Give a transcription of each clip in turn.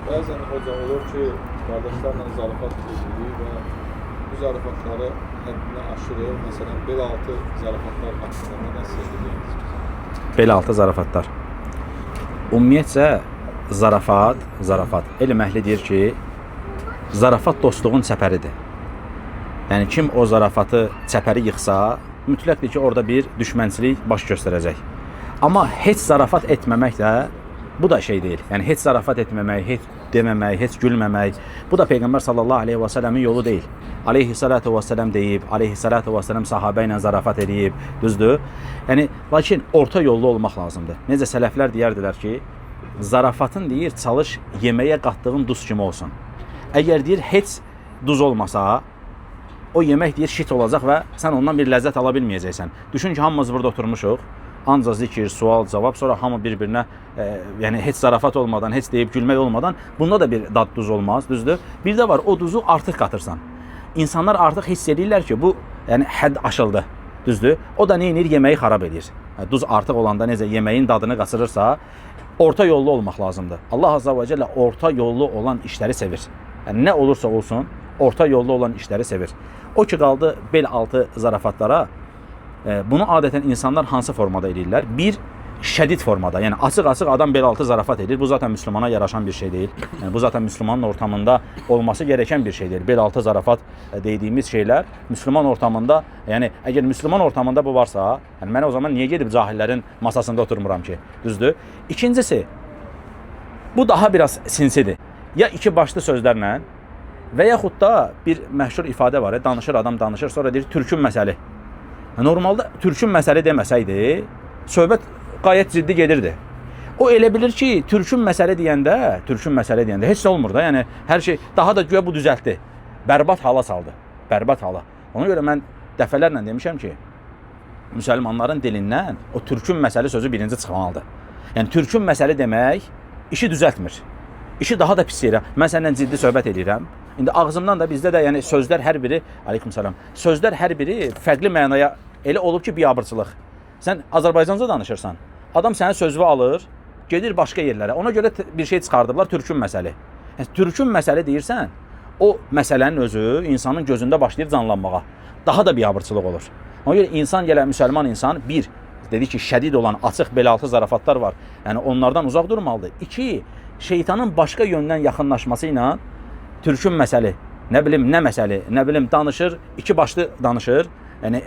Bəzən hocam olur ki, qardaşlarla zarafat edilir və bu zarafatları həddini aşırır. Məsələn, bel altı zarafatlar haqqında nə söyləyəcəksiniz? Bel altı zarafatlar. Ümumiyyətcə, zarafat. Elm əhli deyir ki, zarafat dostluğun çəpəridir. Yəni, kim o zarafatı çəpəri yıxsa, mütləqdir ki, orada bir düşmənçilik baş göstərəcək. Amma heç zarafat etməmək də bu da şey deyil. Yəni, heç zarafat etməmək, heç deməmək, heç gülməmək. Bu da Peyğəmbər sallallahu aleyhi və sələmin yolu deyil. Aleyhissalatu və sələm deyib, aleyhissalatu və sələm sahabə ilə zarafat edib, düzdür? Yəni, lakin orta yollu olmaq lazımdır. Necə sələflər deyərdilər ki, zarafatın deyir, çalış yeməyə qatdığın duz kimi olsun. Əgər deyir, heç duz olmasa, o yemək deyir, şit olacaq və sən ondan bir ləzzət ala bilməyəcəksən. Düşün ki, hamımız burada oturmuşuq. Ancaq zikir, sual, cavab, sonra hamı bir-birinə yəni heç zarafat olmadan, heç deyib gülmək olmadan bunda da bir dad duz olmaz, düzdür? Bir də var, o duzu artıq qatırsan. İnsanlar artıq hiss edirlər ki, bu yəni hədd aşıldı, düzdür? O da nə edir? Yeməyi xarab edir. Duz artıq olanda necə yeməyin dadını qaçırırsa, orta yollu olmaq lazımdır. Allah azza və cəllə orta yollu olan işləri sevir. Yəni nə olursa olsun, orta yollu olan işləri sevir. O ki qaldı bel altı zarafatlara. Bunu adətən insanlar hansı formada edirlər? Bir, şədid formada, yəni açıq-açıq adam bel altı zarafat edir. Bu zaten Müslümana yaraşan bir şey deyil. Yəni, bu zaten Müslümanın ortamında olması gereken bir şey deyil. Bel altı zarafat dediğimiz şeylər Müslüman ortamında, yəni əgər Müslüman ortamında bu varsa, yəni mən o zaman niyə gedib cahillərin masasında oturmuram ki? Düzdür? İkincisi, bu daha biraz sinsidir. Ya iki başlı sözlərlə və yaxud da bir məşhur ifadə var. Danışır adam, danışır, sonra deyir türkün məsəli. Normalda türkün məsələ deməsəydi, söhbət qayət ciddi gedirdi. O elə bilir ki, türkün məsələ deyəndə heç nə olmur da. Yəni hər şey daha da güya bu düzəltdi. Bərbad hala saldı. Bərbad hala. Ona görə mən dəfələrlə demişəm ki, müsəlmanların dilindən o türkün məsələ sözü birinci çıxmalıdır. Yəni türkün məsələ demək işi düzəltmir. İşi daha da pis yerə. Mən səndən ciddi söhbət edirəm. İndi ağzımdan da bizdə də yəni sözlər hər biri, aleykümselam, sözlər hər biri fərqli mənaya elə olub ki, biabırçılıq. Sən Azərbaycanca danışırsan, adam sənin sözünü alır, gedir başqa yerlərə. Ona görə bir şey çıxardıblar, türkün məsələ. Yəni, türkün məsələ deyirsən, o məsələnin özü insanın gözündə başlayır canlanmağa. Daha da biabırçılıq olur. Ona görə insan gələn, müsəlman insan, bir, dedi ki, şədid olan, açıq, belaltı zarafatlar var. Yəni, onlardan uzaq durmalıdır. İki, şeytanın başqa yöndən yaxınlaşması ilə türkün məsələ, nə bilim, danışır, iki başlı danışır. Yəni,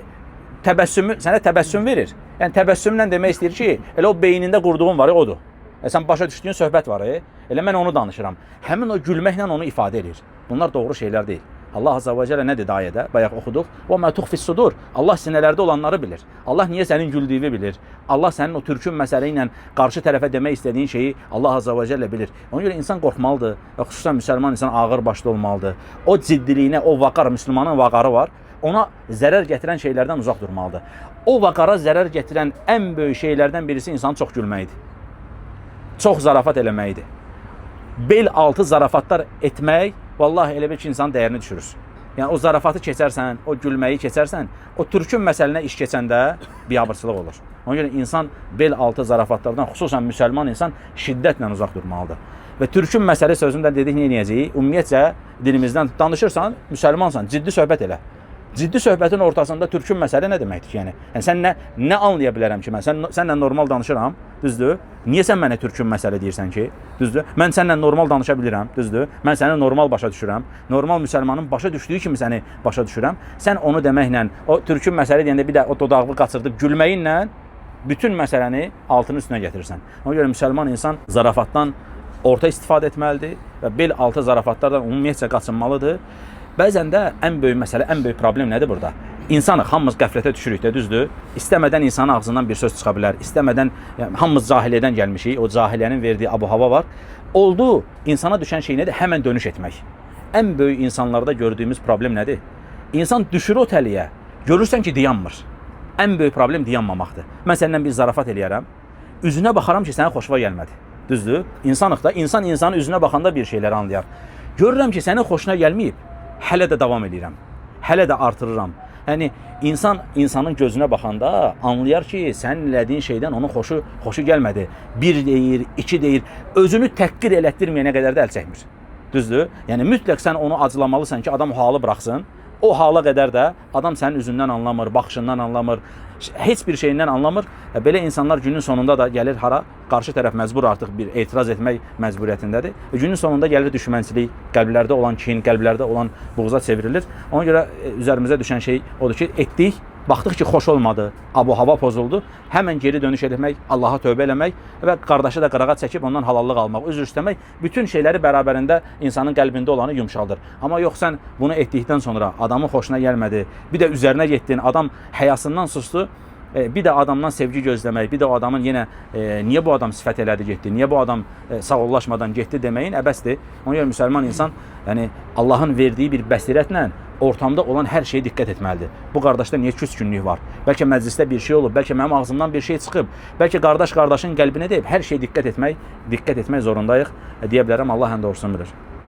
sənə təbəssüm verir. Yəni, təbəssümlə demək istəyir ki, elə o beynində qurduğun var, odur. Sən başa düşdüyün söhbət var, elə mən onu danışıram. Həmin o gülməklə onu ifadə edir. Bunlar doğru şeylər deyil. Allah azza və cəllə nə dedi ayədə? Bayaq oxuduq. Və mə tuxfis sudur. Allah sinələrdə olanları bilir. Allah niyə sənin güldüyünü bilir. Allah sənin o türkün məsələ ilə qarşı tərəfə demək istədiyin şeyi Allah azza və cəllə bilir. Ona görə insan qorxmalıdır. Xüsusən müsəlman insan ağır başlı olmalıdır. O ciddiliyinə, o vaqar, müsəlmanın vaqarı var. Ona zərər gətirən şeylərdən uzaq durmalıdır. O vaqara zərər gətirən ən böyük şeylərdən birisi insanı çox gülməkdir. Çox zarafat eləməkdir. Bel altı zarafatlar etmək, vallahi elə bil ki, insanın dəyərini düşürür. Yəni, o zarafatı keçərsən, o gülməyi keçərsən, o türkün məsəlinə iş keçəndə biabırçılıq olur. Ona görə insan bel altı zarafatlardan, xüsusən müsəlman insan şiddətlə uzaq durmalıdır. Və türkün məsələ sözündə dedik, nə edəcəyik? Ümumiyyətcə, dilimizdən danışırsan, müsəlmansan, ciddi söhbət elə. Ciddi söhbətin ortasında türkün məsələ nə deməkdir ki? Yəni sən nə anlaya bilərəm ki, mən sənlə normal danışıram, düzdür? Niyə sən mənə türkün məsələ deyirsən ki? Düzdür? Mən sənlə normal danışa bilirəm, düzdür? Mən səni normal başa düşürəm. Normal müsəlmanın başa düşdüyü kimi səni başa düşürəm. Sən onu deməklə, o türkün məsələ deyəndə bir də o dodağı qaçırdıb gülməyinlə bütün məsələni altının üstünə gətirirsən. Ona görə müsəlman insan zarafatdan orta istifadə etməlidir və bel altı zarafatlardan ümumiyyətcə qaçınmalıdır. Bəzən də ən böyük məsələ, ən böyük problem nədir burada? İnsanıq, hamımız qəflətə düşürük də, düzdür? İstəmədən insanın ağzından bir söz çıxa bilər. İstəmədən, yəni, hamımız cahiliyyədən gəlmişik. O cahiliyyənin verdiyi abu-hava var. Oldu, insana düşən şey nədir? Həmən dönüş etmək. Ən böyük insanlarda gördüyümüz problem nədir? İnsan düşür o təliyə, görürsən ki, dayanmır. Ən böyük problem dayanmamaqdır. Mən səndən bir zarafat eləyərəm. Üzünə baxaram ki, sənə xoşuna gəlmədi. Düzdür? İnsanıq da, insan insanın üzünə baxanda bir şeyləri anlayar. Görürəm ki, sənin xoşuna gəlməyib. Hələ də davam edirəm. Hələ də artırıram. Yəni insanın gözünə baxanda anlayar ki, sənin elədiyin şeydən onun xoşu gəlmədi. 1 deyir, 2 deyir, özünü təhqir elətdirməyənə qədər də əl çəkmir. Düzdür? Yəni mütləq sən onu acılamalısan ki, adam o halı buraxsın. O hala qədər də adam sənin üzündən anlamır, baxışından anlamır, heç bir şeyindən anlamır. Belə insanlar günün sonunda da gəlir hara? Qarşı tərəf məcbur artıq bir etiraz etmək məcburiyyətindədir. Günün sonunda gəlir düşmənçilik, qəlblərdə olan kin, qəlblərdə olan buğza çevrilir. Ona görə üzərimizə düşən şey odur ki, etdik, baxdıq ki, xoş olmadı, abu-hava pozuldu. Həmən geri dönüş etmək, Allaha tövbə eləmək və qardaşı da qırağa çəkib ondan halallıq almaq, üzr istəmək bütün şeyləri bərabərində insanın qəlbində olanı yumşaldır. Amma yox, sən bunu etdikdən sonra adamın xoşuna gəlmədi, bir də üzərinə getdin, adam həyasından sustu, bir də adamdan sevgi gözləmək, bir də o adamın yenə niyə bu adam sifət elədi getdi, niyə bu adam sağollaşmadan getdi deməyin əbəsdir. Ona görə müsəlman insan yəni Allahın verdiyi bir bəsirətlə ortamda olan hər şeyə diqqət etməlidir. Bu qardaşda niyə küskünlük var? Bəlkə məclisdə bir şey olub, bəlkə mənim ağzımdan bir şey çıxıb, bəlkə qardaş qardaşın qəlbinə deyib, hər şeyə diqqət etmək zorundayıq. Deyə bilərəm, Allah ən doğrusunu bilir.